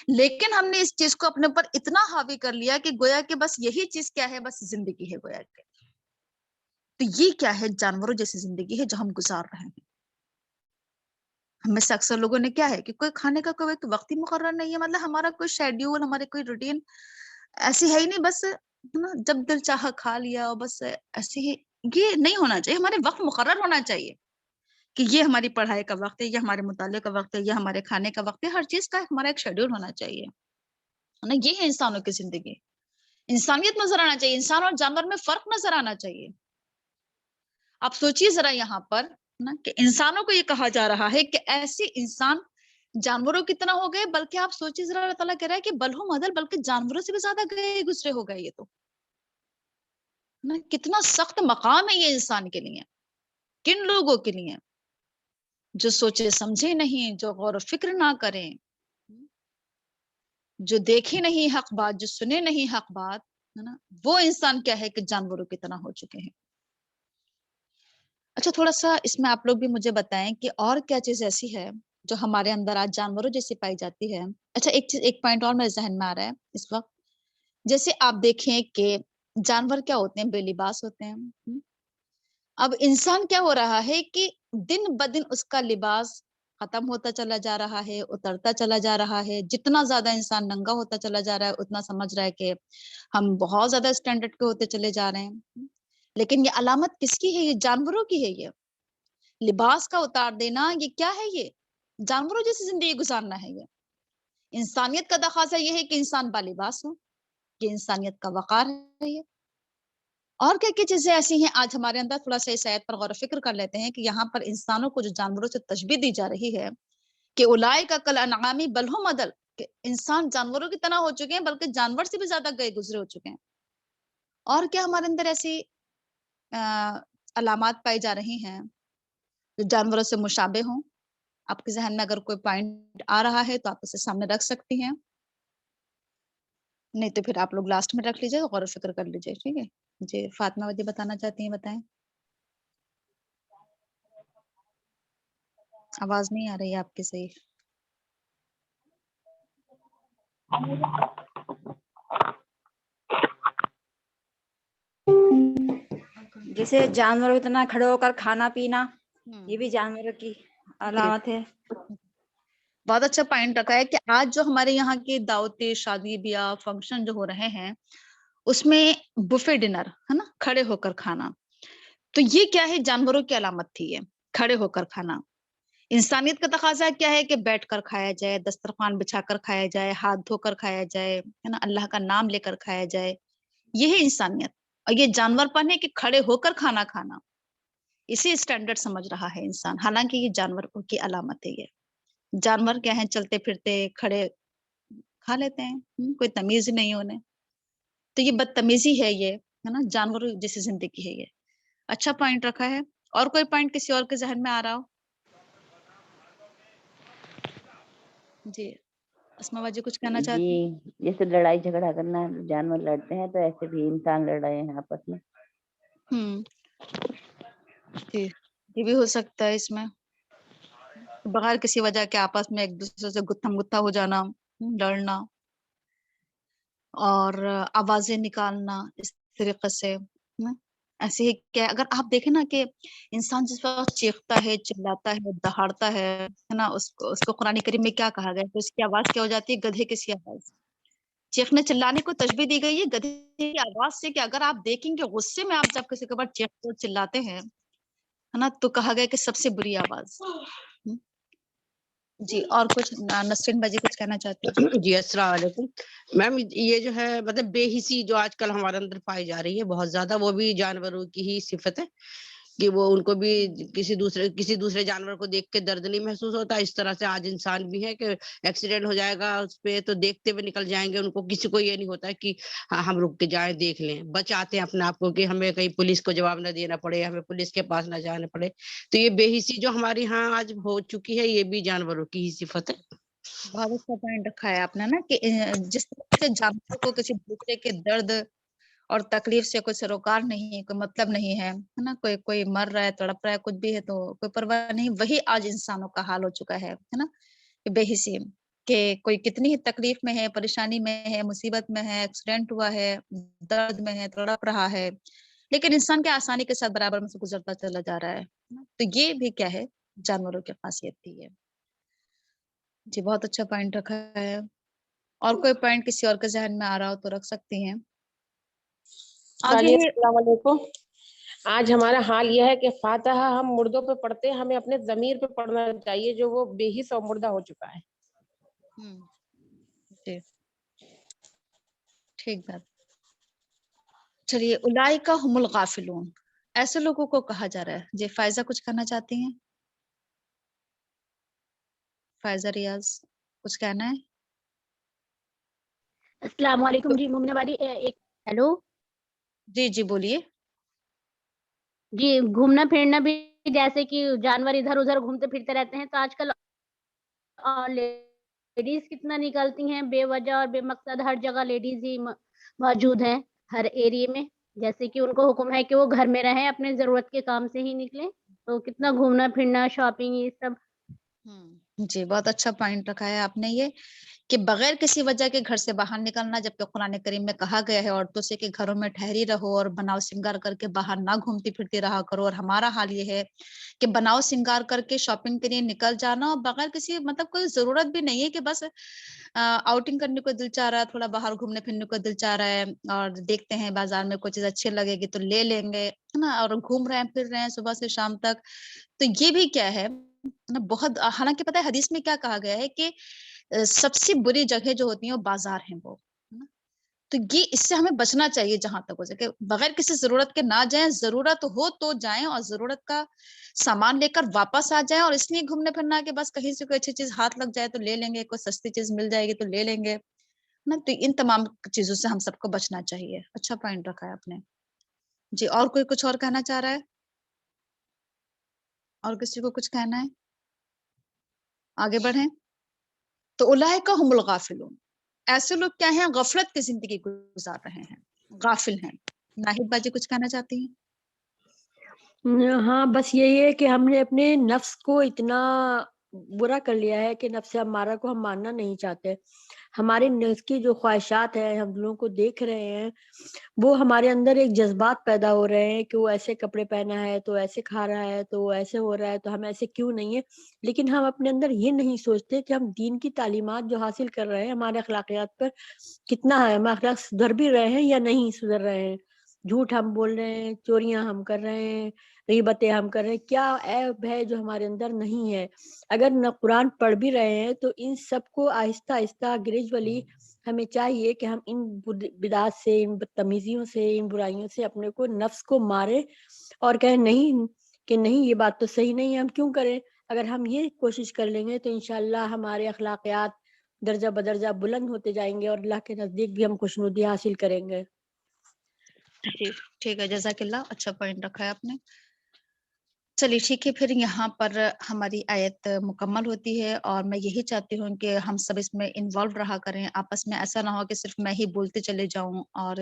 لیکن ہم نے اس چیز کو اپنے اوپر اتنا حاوی کر لیا کہ گویا کہ بس یہی چیز کیا ہے، بس زندگی ہے گویا کہ، تو یہ کیا ہے، جانوروں جیسی زندگی ہے جو ہم گزار رہے ہیں۔ ہم میں سے اکثر لوگوں نے کیا ہے کہ کوئی کھانے کا کوئی وقت ہی مقرر نہیں ہے، مطلب ہمارا کوئی شیڈیول، ہمارے کوئی روٹین ایسی ہے ہی نہیں بس ہے نا، جب دل چاہا کھا لیا اور بس ایسے ہی، یہ نہیں ہونا چاہیے. ہمارے وقت مقرر ہونا چاہیے کہ یہ ہماری پڑھائی کا وقت ہے، یہ ہمارے مطالعے کا وقت ہے، یہ ہمارے کھانے کا وقت ہے. ہر چیز کا ہمارا ایک شیڈول ہونا چاہیے ہے نا. یہ ہے انسانوں کی زندگی. انسانیت نظر آنا چاہیے، انسان اور جانور میں فرق نظر آنا چاہیے. آپ سوچیے ذرا یہاں پر نا کہ انسانوں کو یہ کہا جا رہا ہے کہ ایسے انسان جانوروں کی طرح ہو گئے، بلکہ آپ سوچیے ذرا، اللہ تعالیٰ کہہ رہا ہے کہ بلہم عدل، بلکہ جانوروں سے بھی زیادہ گئے گزرے ہو گئے. یہ تو نا کتنا سخت مقام ہے یہ انسان کے لیے. کن لوگوں کے لیے جو سوچے سمجھے نہیں، جو غور و فکر نہ کریں، جو دیکھے نہیں حق بات، جو سنے نہیں حق بات ہے نا، وہ انسان کیا ہے کہ جانوروں کی طرح ہو چکے ہیں. اچھا، تھوڑا سا اس میں آپ لوگ بھی مجھے بتائیں کہ اور کیا چیز ایسی ہے جو ہمارے اندر آج جانوروں جیسی پائی جاتی ہے. اچھا، ایک چیز، ایک پوائنٹ اور میرے ذہن میں آ رہا ہے اس وقت. جیسے آپ دیکھیں کہ جانور کیا ہوتے ہیں، بے لباس ہوتے ہیں. اب انسان کیا ہو رہا ہے کہ دن بدن اس کا لباس ختم ہوتا چلا جا رہا ہے، اترتا چلا جا رہا ہے. جتنا زیادہ انسان ننگا ہوتا چلا جا رہا ہے، اتنا سمجھ رہا ہے کہ ہم بہت زیادہ اسٹینڈرڈ کے ہوتے چلے جا رہے ہیں. لیکن یہ علامت کس کی ہے؟ یہ جانوروں کی ہے. یہ لباس کا اتار دینا، یہ کیا ہے؟ یہ جانوروں جیسی زندگی گزارنا ہے. یہ انسانیت کا تقاضا یہ ہے کہ انسان بالباس ہو. یہ انسانیت کا وقار ہے. یہ اور کیا کیا چیزیں ایسی ہیں آج ہمارے اندر؟ تھوڑا سا اس آیت پر غور و فکر کر لیتے ہیں کہ یہاں پر انسانوں کو جو جانوروں سے تشبیہ دی جا رہی ہے کہ اولئک کالانعام بل ھم اضل، کہ انسان جانوروں کی طرح ہو چکے ہیں، بلکہ جانور سے بھی زیادہ گئے گزرے ہو چکے ہیں. اور کیا ہمارے اندر ایسی علامات پائی جا رہی ہیں جو جانوروں سے مشابہ ہوں؟ آپ کے ذہن میں اگر کوئی پوائنٹ آ رہا ہے تو آپ اسے سامنے رکھ سکتی ہیں، نہیں تو پھر آپ لوگ لاسٹ میں رکھ لیجیے، غور و فکر کر لیجیے. ٹھیک ہے جی. فاطمہ وجہ بتانا چاہتی ہیں، بتائیں. آواز نہیں آ رہی ہے آپ کی صحیح. جیسے جانوروں اتنا کھڑے ہو کر کھانا پینا، یہ بھی جانوروں کی علامت ہے. بہت اچھا پوائنٹ رکھا ہے کہ آج جو ہمارے یہاں کی دعوتیں، شادی بیاہ، فنکشن جو ہو رہے ہیں، اس میں بفے ڈنر ہے نا، کھڑے ہو کر کھانا، تو یہ کیا ہے؟ جانوروں کی علامت تھی یہ کھڑے ہو کر کھانا. انسانیت کا تقاضا کیا ہے کہ بیٹھ کر کھایا جائے، دسترخوان بچھا کر کھایا جائے، ہاتھ دھو کر کھایا جائے ہے نا، اللہ کا نام لے کر کھایا جائے. یہ ہے انسانیت. اور یہ جانور پن ہے کہ کھڑے ہو کر کھانا کھانا. اسی اسٹینڈرڈ سمجھ رہا ہے انسان، حالانکہ یہ جانور کی علامت ہے. یہ جانور کیا ہیں؟ چلتے پھرتے کھڑے کھا لیتے ہیں، کوئی تمیز نہیں انہیں. تو یہ بدتمیزی ہے، یہ ہے نا، جانور جیسی زندگی ہے. یہ اچھا پوائنٹ رکھا ہے. اور کوئی پوائنٹ کسی اور کے ذہن میں آ رہا ہو؟ جی اسما باجی کچھ کہنا چاہتی ہیں؟ جی، جیسے لڑائی جھگڑا کرنا، جانور لڑتے ہیں تو ایسے بھی انسان لڑ رہے ہیں آپس میں. جی یہ بھی ہو سکتا ہے اس میں، بغیر کسی وجہ کے آپس میں ایک دوسرے سے گتھم گتھا ہو جانا، لڑنا اور آوازیں نکالنا اس طریقے سے. ایسے ہی کیا اگر آپ دیکھیں نا کہ انسان جس وقت چیختا ہے، چلاتا ہے، دہاڑتا ہے نا، اس کو قرآن کریم میں کیا کہا گیا ہے؟ تو اس کی آواز کیا ہو جاتی ہے؟ گدھے کی آواز. چیخنے چلانے کو تشبیہ دی گئی ہے گدھے کی آواز سے، کہ اگر آپ دیکھیں کہ غصے میں آپ جب کسی کے اوپر چیختے چلاتے ہیں ہے نا، تو کہا گیا کہ سب سے بری آواز. جی اور کچھ نسرین باجی کچھ کہنا چاہتی ہیں؟ جی السلام علیکم میم. یہ جو ہے مطلب بے حسی جو آج کل ہمارے اندر پائی جا رہی ہے بہت زیادہ، وہ بھی جانوروں کی ہی صفت ہے کہ وہ ان کو بھی کسی دوسرے جانور کو دیکھ کے درد نہیں محسوس ہوتا. اس طرح سے آج انسان بھی ہے کہ ایکسیڈنٹ ہو جائے گا اس پہ تو دیکھتے ہوئے نکل جائیں گے. ان کو کسی کو یہ نہیں ہوتا ہے کہ ہم رک کے جائیں، دیکھ لیں، بچاتے ہیں اپنے آپ کو کہ ہمیں کہیں پولیس کو جواب نہ دینا پڑے، ہمیں پولیس کے پاس نہ جانا پڑے. تو یہ بے حسی جو ہمارے ہاں آج ہو چکی ہے، یہ بھی جانوروں کی ہی صفت ہے. بہت اچھا پوائنٹ رکھا ہے آپ نے نا، کہ جس طرح سے جانوروں کو کسی دوسرے کے درد اور تکلیف سے کوئی سروکار نہیں، کوئی مطلب نہیں ہے نا، کوئی مر رہا ہے، تڑپ رہا ہے، کچھ بھی ہے تو کوئی پرواہ نہیں، وہی آج انسانوں کا حال ہو چکا ہے نا، بے حسی. کہ کوئی کتنی ہی تکلیف میں ہے، پریشانی میں ہے، مصیبت میں ہے، ایکسیڈنٹ ہوا ہے، درد میں ہے، تڑپ رہا ہے، لیکن انسان کے آسانی کے ساتھ برابر میں سے گزرتا چلا جا رہا ہے. تو یہ بھی کیا ہے؟ جانوروں کی خاصیت تھی ہے. جی بہت اچھا پوائنٹ رکھا ہے. اور کوئی پوائنٹ کسی اور کے ذہن میں آ رہا ہو تو رکھ سکتی ہیں. آگے چلیے السلام علیکم. آج ہمارا حال یہ ہے کہ فاتحہ ہم مردوں پہ پڑھتے ہیں, ہمیں اپنے ضمیر پہ پڑھنا چاہیے جو وہ بے حس اور مردہ ہو چکا ہے. جی ٹھیک بات. چلیے اولئک هم الغافلون, ایسے لوگوں کو کہا جا رہا ہے. جی فائزہ کچھ کہنا چاہتی ہیں؟ فائزہ ریاض کچھ کہنا ہے؟ السلام علیکم جی مومنہ باری. ایک ہیلو جی جی بولیے. جی, گھومنا پھرنا بھی جیسے کہ جانور ادھر ادھر گھومتے پھرتے رہتے ہیں, تو آج کل لیڈیز کتنا نکلتی ہیں بے وجہ اور بے مقصد. ہر جگہ لیڈیز ہی موجود ہیں ہر ایریے میں, جیسے کہ ان کو حکم ہے کہ وہ گھر میں رہیں, اپنے ضرورت کے کام سے ہی نکلیں. تو کتنا گھومنا پھرنا, شاپنگ, یہ سب. جی بہت اچھا پوائنٹ رکھا ہے آپ نے, یہ کہ بغیر کسی وجہ کے گھر سے باہر نکلنا, جبکہ قرآن کریم میں کہا گیا ہے عورتوں سے کہ گھروں میں ٹھہری رہو اور بناؤ سنگار کر کے باہر نہ گھومتی پھرتی رہا کرو. اور ہمارا حال یہ ہے کہ بناؤ سنگار کر کے شاپنگ کے لیے نکل جانا, اور بغیر کسی مطلب کوئی ضرورت بھی نہیں ہے کہ بس آؤٹنگ کرنے کو دل چاہ رہا ہے, تھوڑا باہر گھومنے پھرنے کو دل چاہ رہا ہے, اور دیکھتے ہیں بازار میں کوئی چیز اچھی لگے گی تو لے لیں گے, ہے نا, اور گھوم رہے ہیں پھر رہے ہیں صبح سے شام تک. تو یہ بھی کیا ہے بہت, حالانکہ پتہ ہے حدیث میں کیا کہا گیا ہے کہ سب سے بری جگہ جو ہوتی ہیں وہ بازار ہیں وہ, تو یہ اس سے ہمیں بچنا چاہیے جہاں تک ہو سکے. بغیر کسی ضرورت کے نہ جائیں, ضرورت ہو تو جائیں, اور ضرورت کا سامان لے کر واپس آ جائیں. اور اس لیے گھومنے پھرنا کہ بس کہیں سے کوئی اچھی چیز ہاتھ لگ جائے تو لے لیں گے, کوئی سستی چیز مل جائے گی تو لے لیں گے نا. تو ان تمام چیزوں سے ہم سب کو بچنا چاہیے. اچھا پوائنٹ رکھا ہے آپ نے. جی اور کوئی کچھ اور کہنا چاہ رہا ہے؟ اور کسی کو کچھ کہنا ہے؟ آگے بڑھیں. تو اولئک هم الغافلون, ایسے لوگ کیا ہیں, غفلت کی زندگی گزار رہے ہیں, غافل ہیں. ناہید باجی کچھ کہنا چاہتی ہیں؟ ہاں بس یہی ہے کہ ہم نے اپنے نفس کو اتنا برا کر لیا ہے کہ نفس ہمارا کو ہم ماننا نہیں چاہتے. ہمارے نفس کی جو خواہشات ہیں, ہم لوگوں کو دیکھ رہے ہیں, وہ ہمارے اندر ایک جذبات پیدا ہو رہے ہیں کہ وہ ایسے کپڑے پہنا ہے تو ایسے کھا رہا ہے تو وہ ایسے ہو رہا ہے, تو ہم ایسے کیوں نہیں ہے. لیکن ہم اپنے اندر یہ نہیں سوچتے کہ ہم دین کی تعلیمات جو حاصل کر رہے ہیں, ہمارے اخلاقیات پر کتنا ہے, ہم اخلاق سدھر بھی رہے ہیں یا نہیں سدھر رہے ہیں. جھوٹ ہم بول رہے ہیں, چوریاں ہم کر رہے ہیں, غیبتیں ہم کر رہے ہیں, کیا عیب ہے جو ہمارے اندر نہیں ہے. اگر نہ قرآن پڑھ بھی رہے ہیں تو ان سب کو آہستہ آہستہ گریجولی ہمیں چاہیے کہ ہم ان بدعات سے, ان بدتمیزیوں سے, ان برائیوں سے اپنے کو نفس کو مارے اور کہیں نہیں کہ نہیں یہ بات تو صحیح نہیں ہے, ہم کیوں کریں. اگر ہم یہ کوشش کر لیں گے تو انشاءاللہ ہمارے اخلاقیات درجہ بدرجہ بلند ہوتے جائیں گے, اور اللہ کے نزدیک بھی ہم خوشنودی حاصل کریں گے. جی ٹھیک ہے, جزاک اللہ, اچھا پوائنٹ رکھا ہے آپ نے. چلیے ٹھیک ہے, پھر یہاں پر ہماری آیت مکمل ہوتی ہے, اور میں یہی چاہتی ہوں کہ ہم سب اس میں انوالو رہا کریں آپس میں. ایسا نہ ہو کہ صرف میں ہی بولتے چلے جاؤں, اور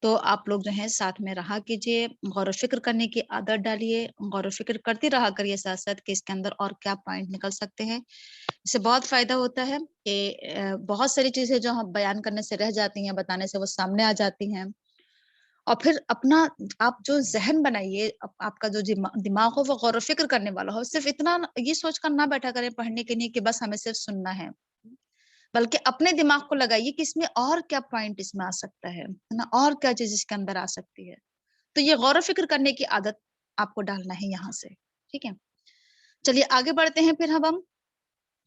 تو آپ لوگ جو ہیں ساتھ میں رہا کیجیے, غور و فکر کرنے کی عادت ڈالیے, غور و فکر کرتے رہا کریے ساتھ ساتھ کہ اس کے اندر اور کیا پوائنٹ نکل سکتے ہیں. اس سے بہت فائدہ ہوتا ہے کہ بہت ساری چیزیں جو ہم بیان کرنے سے رہ جاتی ہیں, بتانے سے وہ سامنے آ جاتی ہیں. اور پھر اپنا آپ جو ذہن بنائیے, آپ کا جو دماغ ہو وہ غور و فکر کرنے والا ہو. صرف اتنا یہ سوچ کر نہ بیٹھا کریں پڑھنے کے لیے کہ بس ہمیں صرف سننا ہے, بلکہ اپنے دماغ کو لگائیے کہ اس میں اور کیا پوائنٹ اس میں آ سکتا ہے نا, اور کیا چیز اس کے اندر آ سکتی ہے. تو یہ غور و فکر کرنے کی عادت آپ کو ڈالنا ہے یہاں سے. ٹھیک ہے, چلیے آگے بڑھتے ہیں پھر ہم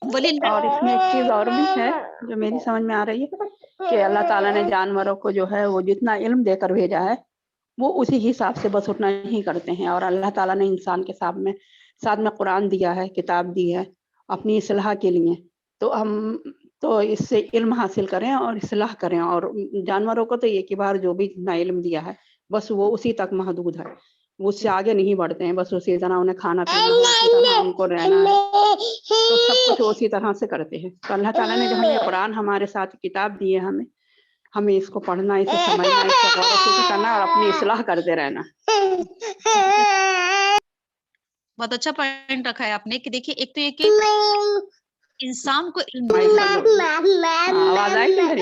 اور اس میں ایک چیز اور بھی ہے جو میری سمجھ میں آ رہی ہے کہ اللہ تعالیٰ نے جانوروں کو جو ہے وہ جتنا علم دے کر بھیجا ہے وہ اسی حساب سے بس اتنا ہی کرتے ہیں. اور اللہ تعالیٰ نے انسان کے ساتھ میں قرآن دیا ہے, کتاب دی ہے اپنی اصلاح کے لیے. تو ہم تو اس سے علم حاصل کریں اور اصلاح کریں. اور جانوروں کو تو ایک ہی بار جو بھی جتنا علم دیا ہے بس وہ اسی تک محدود ہے, وہ اس سے آگے نہیں بڑھتے ہیں. بس اسی طرح انہیں کھانا پینا ہے, اسی طرح ان کو رہنا ہے, تو سب کچھ اسی طرح سے کرتے ہیں. تو اللہ تعالیٰ نے جو ہمیں قرآن ہمارے ساتھ کتاب دی ہے, ہمیں اس کو پڑھنا, اسے سمجھنا, اس کو غور و فکر کرنا اور اپنی اصلاح کرتے رہنا. بہت اچھا پوائنٹ رکھا ہے آپ نے کہ دیکھیے ایک تو یہ کہ انسان کو علم آواز آئی میری؟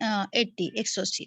180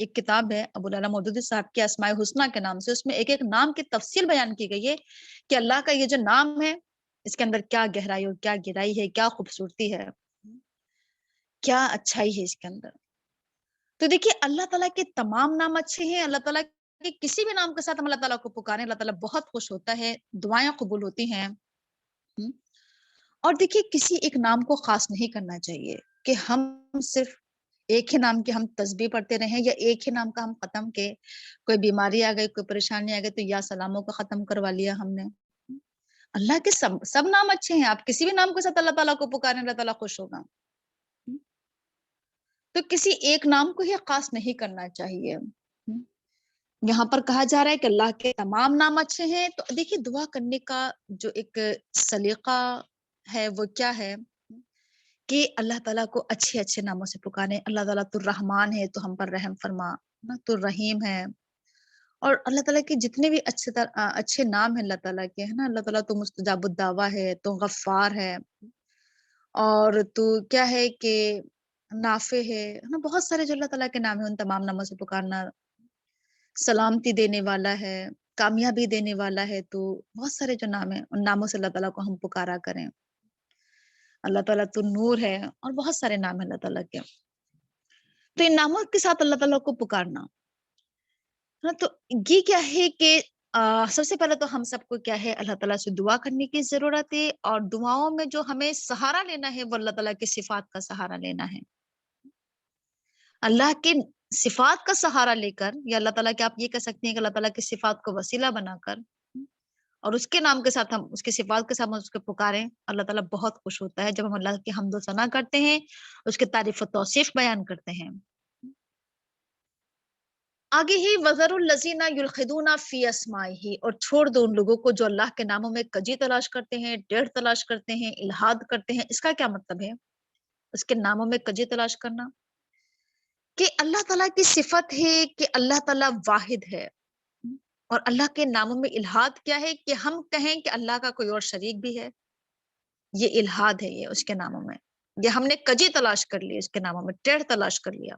ایک کتاب ہے ابو العلا مودودی صاحب کے اسماء الحسنی کے نام سے، اس میں ایک ایک نام کی تفصیل بیان کی گئی ہے کہ اللہ کا یہ جو نام ہے اس کے اندر کیا گہرائی اور کیا گہرائی ہے، کیا خوبصورتی ہے، کیا اچھائی ہے اس کے اندر۔ تو دیکھیے اللہ تعالیٰ کے تمام نام اچھے ہیں، اللہ تعالیٰ کے کسی بھی نام کے ساتھ ہم اللہ تعالیٰ کو پکاریں اللہ تعالیٰ بہت خوش ہوتا ہے، دعائیں قبول ہوتی ہیں۔ اور دیکھیے کسی ایک نام کو خاص نہیں کرنا چاہیے کہ ہم صرف ایک ہی نام کی ہم تسبیح پڑھتے رہیں یا ایک ہی نام کا ہم ختم کے کوئی بیماری آ گئی، کوئی پریشانی آ گئی تو یا سلاموں کو ختم کروا لیا ہم نے۔ اللہ کے سب نام اچھے ہیں، آپ کسی بھی نام کے ساتھ اللہ تعالیٰ کو پکاریں اللہ تعالیٰ خوش ہوگا۔ تو کسی ایک نام کو ہی خاص نہیں کرنا چاہیے۔ یہاں پر کہا جا رہا ہے کہ اللہ کے تمام نام اچھے ہیں، تو دیکھیے دعا کرنے کا جو ایک سلیقہ ہے وہ کیا ہے کہ اللہ تعالیٰ کو اچھے اچھے ناموں سے پکاریں۔ اللہ تعالیٰ تو رحمان ہے تو ہم پر رحم فرما، تو رحیم ہے، اور اللہ تعالیٰ کے جتنے بھی اچھے نام ہیں اللہ تعالیٰ کے، ہے نا، اللہ تعالیٰ تو مستجاب الدعویٰ ہے، تو غفار ہے، اور تو کیا ہے کہ نافع ہے نا، بہت سارے جو اللہ تعالیٰ کے نام ہیں ان تمام ناموں سے پکارنا، سلامتی دینے والا ہے، کامیابی دینے والا ہے، تو بہت سارے جو نام ہیں ان ناموں سے اللہ تعالیٰ کو ہم پکارا کریں۔ اللہ تعالیٰ تو نور ہے، اور بہت سارے نام ہیں اللہ تعالیٰ کے، تو ان ناموں کے ساتھ اللہ تعالیٰ کو پکارنا۔ تو یہ کیا ہے کہ سب سے پہلے تو ہم سب کو کیا ہے اللہ تعالیٰ سے دعا کرنے کی ضرورت ہے، اور دعاؤں میں جو ہمیں سہارا لینا ہے وہ اللہ تعالیٰ کی صفات کا سہارا لینا ہے۔ اللہ کے صفات کا سہارا لے کر، یا اللہ تعالیٰ کے آپ یہ کہہ سکتے ہیں کہ اللہ تعالیٰ کی صفات کو وسیلہ بنا کر اور اس کے نام کے ساتھ ہم اس کی صفات کے ساتھ ہم اس کو پکاریں، اللہ تعالیٰ بہت خوش ہوتا ہے جب ہم اللہ کی حمد و ثنا کرتے ہیں، اس کے تعریف و توصیف بیان کرتے ہیں۔ آگے ہی وَذَرُوا الَّذِينَ يُلْحِدُونَ فِي أَسْمَائِهِ، اور چھوڑ دو ان لوگوں کو جو اللہ کے ناموں میں کجی تلاش کرتے ہیں، ٹیڑھ تلاش کرتے ہیں، الہاد کرتے ہیں۔ اس کا کیا مطلب ہے اس کے ناموں میں کجی تلاش کرنا؟ کہ اللہ تعالیٰ کی صفت ہے کہ اللہ تعالیٰ واحد ہے، اور اللہ کے ناموں میں الہاد کیا ہے کہ ہم کہیں کہ اللہ کا کوئی اور شریک بھی ہے، یہ الہاد ہے، یہ اس کے ناموں میں، یہ ہم نے کجی تلاش کر لی، اس کے ناموں میں ٹیڑھ تلاش کر لیا۔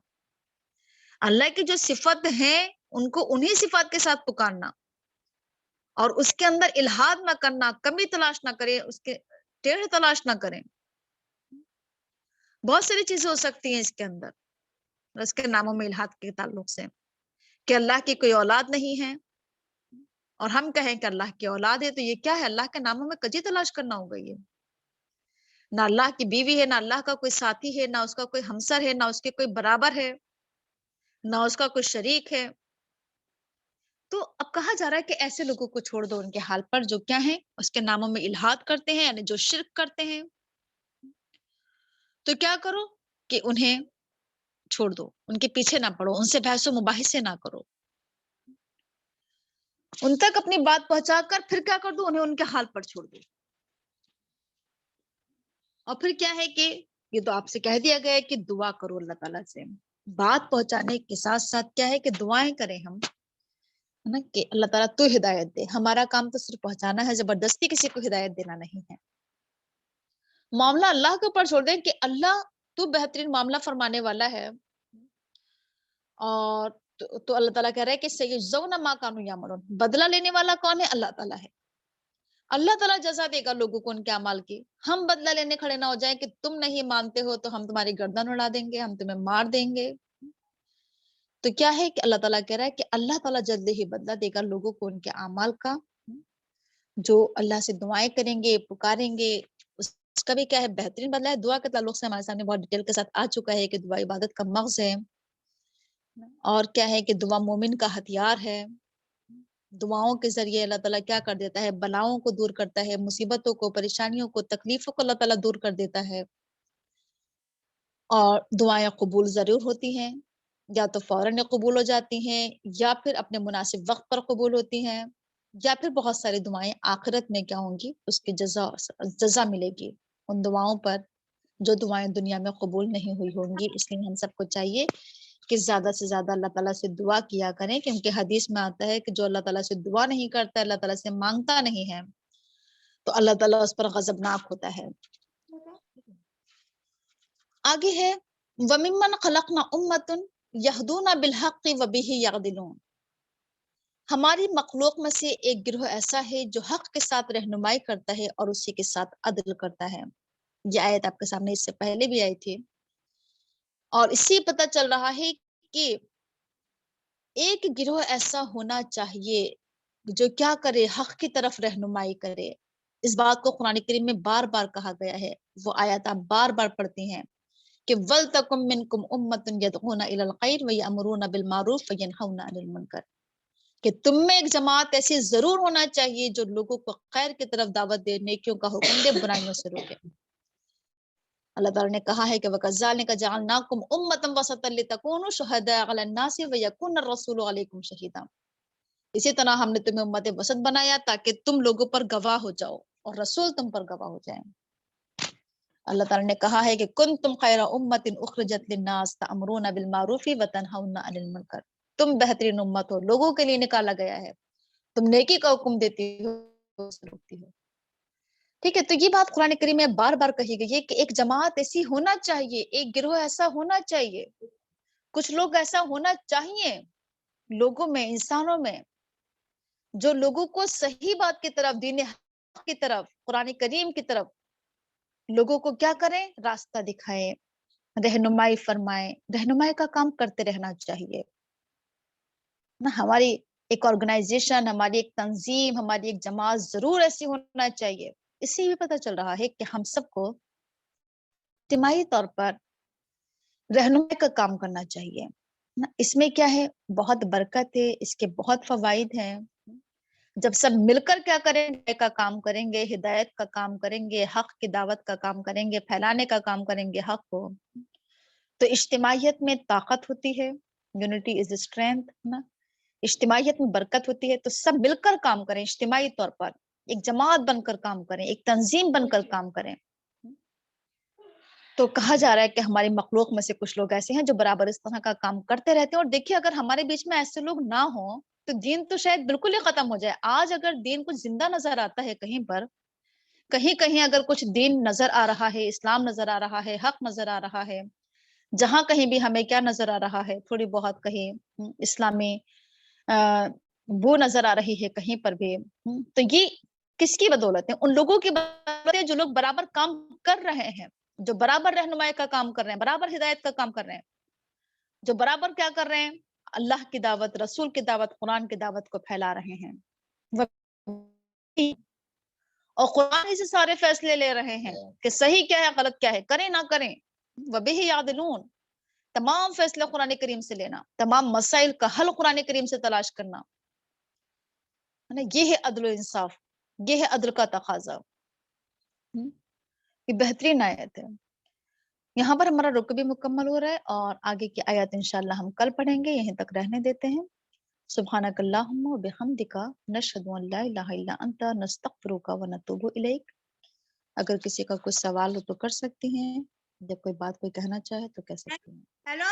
اللہ کی جو صفت ہیں ان کو انہی صفات کے ساتھ پکارنا، اور اس کے اندر الہاد نہ کرنا، کمی تلاش نہ کریں، اس کے ٹیڑھ تلاش نہ کریں۔ بہت ساری چیزیں ہو سکتی ہیں اس کے اندر، اس کے ناموں میں الہاد کے تعلق سے، کہ اللہ کی کوئی اولاد نہیں ہے اور ہم کہیں کہ اللہ کی اولاد ہے، تو یہ کیا ہے؟ اللہ کے ناموں میں کجی تلاش کرنا ہوگا۔ یہ نہ اللہ کی بیوی ہے، نہ اللہ کا کوئی ساتھی ہے، نہ اس کا کوئی ہمسر ہے، نہ اس کے کوئی برابر ہے، نہ اس کا کوئی شریک ہے۔ تو اب کہا جا رہا ہے کہ ایسے لوگوں کو چھوڑ دو ان کے حال پر جو کیا ہیں اس کے ناموں میں الہاد کرتے ہیں، یعنی جو شرک کرتے ہیں۔ تو کیا کرو کہ انہیں چھوڑ دو، ان کے پیچھے نہ پڑو، ان سے بحث و مباحثے نہ کرو، ان تک اپنی بات پہنچا کر پھر کیا کر دو، انہیں ان کے حال پر چھوڑ دو۔ اور پھر کیا ہے کہ یہ تو آپ سے کہہ دیا گیا ہے کہ دعا کرو اللہ تعالیٰ سے، بات پہنچانے کے ساتھ ساتھ کیا ہے کہ دعائیں کریں ہم، ہے نا، کہ اللہ تعالیٰ تو ہدایت دے۔ ہمارا کام تو صرف پہنچانا ہے، زبردستی کسی کو ہدایت دینا نہیں ہے۔ معاملہ اللہ کے اوپر چھوڑ دیں کہ اللہ تو بہترین معاملہ فرمانے والا ہے، اور تو اللہ تعالیٰ کہہ رہا ہے کہ سَيَجْزَوْنَ مَا كَانُوا يَعْمَلُونَ، بدلہ لینے والا کون ہے؟ اللہ تعالیٰ ہے۔ اللہ تعالیٰ جزا دے گا لوگوں کو ان کے اعمال کی۔ ہم بدلہ لینے کھڑے نہ ہو جائیں کہ تم نہیں مانتے ہو تو ہم تمہاری گردن اڑا دیں گے، ہم تمہیں مار دیں گے۔ تو کیا ہے کہ اللہ تعالیٰ کہہ رہا ہے کہ اللہ تعالیٰ جلد ہی بدلہ دے گا لوگوں کو ان کے اعمال کا، جو اللہ سے دعائیں کریں گے، پکاریں گے، اس کا بھی کیا ہے؟ بہترین بدلہ ہے۔ دعا کے تعلق سے ہمارے سامنے بہت ڈیٹیل کے ساتھ آ چکا ہے کہ دعا عبادت کا مغز ہے، اور کیا ہے کہ دعا مومن کا ہتھیار ہے۔ دعاؤں کے ذریعے اللہ تعالیٰ کیا کر دیتا ہے؟ بلاؤں کو دور کرتا ہے، مصیبتوں کو، پریشانیوں کو، تکلیفوں کو اللہ تعالیٰ دور کر دیتا ہے۔ اور دعائیں قبول ضرور ہوتی ہیں، یا تو فوراً قبول ہو جاتی ہیں، یا پھر اپنے مناسب وقت پر قبول ہوتی ہیں، یا پھر بہت ساری دعائیں آخرت میں کیا ہوں گی؟ اس کی جزا ملے گی ان دعاؤں پر جو دعائیں دنیا میں قبول نہیں ہوئی ہوں گی۔ اس لیے ہم سب کو چاہیے کہ زیادہ سے زیادہ اللہ تعالیٰ سے دعا کیا کریں، کیونکہ حدیث میں آتا ہے کہ جو اللہ تعالیٰ سے دعا نہیں کرتا، اللہ تعالیٰ سے مانگتا نہیں ہے، تو اللہ تعالیٰ اس پر غضبناک ہوتا ہے۔ آگے ہے وَمِمَّنْ خَلَقْنَا أُمَّةٌ یہدون بالحق وبہ یعدلون، ہماری مخلوق میں سے ایک گروہ ایسا ہے جو حق کے ساتھ رہنمائی کرتا ہے اور اسی کے ساتھ عدل کرتا ہے. یہ آیت آپ کے سامنے اس سے پہلے بھی آئی تھی، اور اس سے پتہ چل رہا ہے کہ ایک گروہ ایسا ہونا چاہیے جو کیا کرے، حق کی طرف رہنمائی کرے. اس بات کو قرآن کریم میں بار بار کہا گیا ہے. وہ آیات آپ بار بار پڑھتے ہیں کہ وَلْتَكُمْ مِنْكُمْ أُمَّةٌ يَدْعُونَ إِلَى الْخَيْرِ وَيَأْمُرُونَ بِالْمَعْرُوفِ وَيَنْهَوْنَ عَنِ الْمُنكَرِ، کہ تم میں ایک جماعت ایسی ضرور ہونا چاہیے جو لوگوں کو خیر کی طرف دعوت دے، نیکیوں کا حکم دے، برائیوں سے روکے. اللہ تعالیٰ نے کہا ہے کہ وَكَذَلِكَ جَعَلْنَاكُمْ أُمَّةً وَسَطًا لِتَكُونُوا شُهَدَاءَ عَلَى النَّاسِ وَيَكُونَ الرَّسُولُ عَلَيْكُمْ شَهِيدًا. اسی طرح ہم نے تمہیں امت وسط بنایا تاکہ تم لوگوں پر گواہ ہو جاؤ اور رسول تم پر گواہ ہو جائیں. اللہ تعالیٰ نے کہا ہے کہ کنتم خیر امت اخرجت للناس تأمرون بالمعروف وتنہون عن المنکر، تم بہترین امت ہو، لوگوں کے لیے نکالا گیا ہے، تم نیکی کا حکم دیتی ہو، روکتی ہو. ٹھیک ہے، تو یہ بات قرآن کریم میں بار بار کہی گئی ہے کہ ایک جماعت ایسی ہونا چاہیے، ایک گروہ ایسا ہونا چاہیے، کچھ لوگ ایسا ہونا چاہیے لوگوں میں، انسانوں میں، جو لوگوں کو صحیح بات کی طرف، دین حق کی طرف، قرآن کریم کی طرف لوگوں کو کیا کریں، راستہ دکھائیں، رہنمائی فرمائیں. رہنمائی کا کام کرتے رہنا چاہیے نا. ہماری ایک آرگنائزیشن، ہماری ایک تنظیم، ہماری ایک جماعت ضرور ایسی ہونا چاہیے. اس سے بھی پتہ چل رہا ہے کہ ہم سب کو اجتماعی طور پر رہنمائی کا کام کرنا چاہیے. اس میں کیا ہے، بہت برکت ہے، اس کے بہت فوائد ہیں. جب سب مل کر کیا کریں گے، کا کام کریں گے، ہدایت کا کام کریں گے، حق کی دعوت کا کام کریں گے، پھیلانے کا کام کریں گے حق کو، تو اجتماعیت میں طاقت ہوتی ہے. یونٹی از اسٹرینتھ نا. اجتماعیت میں برکت ہوتی ہے. تو سب مل کر کام کریں، اجتماعی طور پر ایک جماعت بن کر کام کریں، ایک تنظیم بن کر کام کریں. تو کہا جا رہا ہے کہ ہماری مخلوق میں سے کچھ لوگ ایسے ہیں جو برابر اس طرح کا کام کرتے رہتے ہیں. اور دیکھیے، اگر ہمارے بیچ میں ایسے لوگ نہ ہوں تو دین تو شاید بالکل ہی ختم ہو جائے. آج اگر دین کچھ زندہ نظر آتا ہے کہیں پر، کہیں اگر کچھ دین نظر آ رہا ہے، اسلام نظر آ رہا ہے، حق نظر آ رہا ہے، جہاں کہیں بھی ہمیں کیا نظر آ رہا ہے، تھوڑی بہت کہیں اسلامی بو نظر آ رہی ہے کہیں پر بھی، تو یہ کس کی بدولت ہے؟ ان لوگوں کی بدولت ہے جو لوگ برابر کام کر رہے ہیں، جو برابر رہنمائی کا کام کر رہے ہیں، برابر ہدایت کا کام کر رہے ہیں، جو برابر کیا کر رہے ہیں، اللہ کی دعوت، رسول کی دعوت، قرآن کی دعوت کو پھیلا رہے ہیں. اور قرآن ہی سے سارے فیصلے لے رہے ہیں کہ صحیح کیا ہے، غلط کیا ہے، کریں نہ کریں. وَبِهِ يَعْدِلُونَ، تمام فیصلے قرآن کریم سے لینا، تمام مسائل کا حل قرآن کریم سے تلاش کرنا، یہ ہے عدل و انصاف، یہ ہے عدل کا تقاضا. یہ بہترین آیت ہے. یہاں پر ہمارا رکو بھی مکمل ہو رہا ہے اور آگے کی آیات انشاءاللہ ہم کل پڑھیں گے. یہیں تک رہنے دیتے ہیں. سبحانک اللہم و بحمدک نشہد ان لا الہ الا انت نستغفرک و نتوب الیک. اگر کسی کا کوئی سوال ہو تو کر سکتی ہیں، جب کوئی بات کوئی کہنا چاہے تو کہہ سکتی ہیں.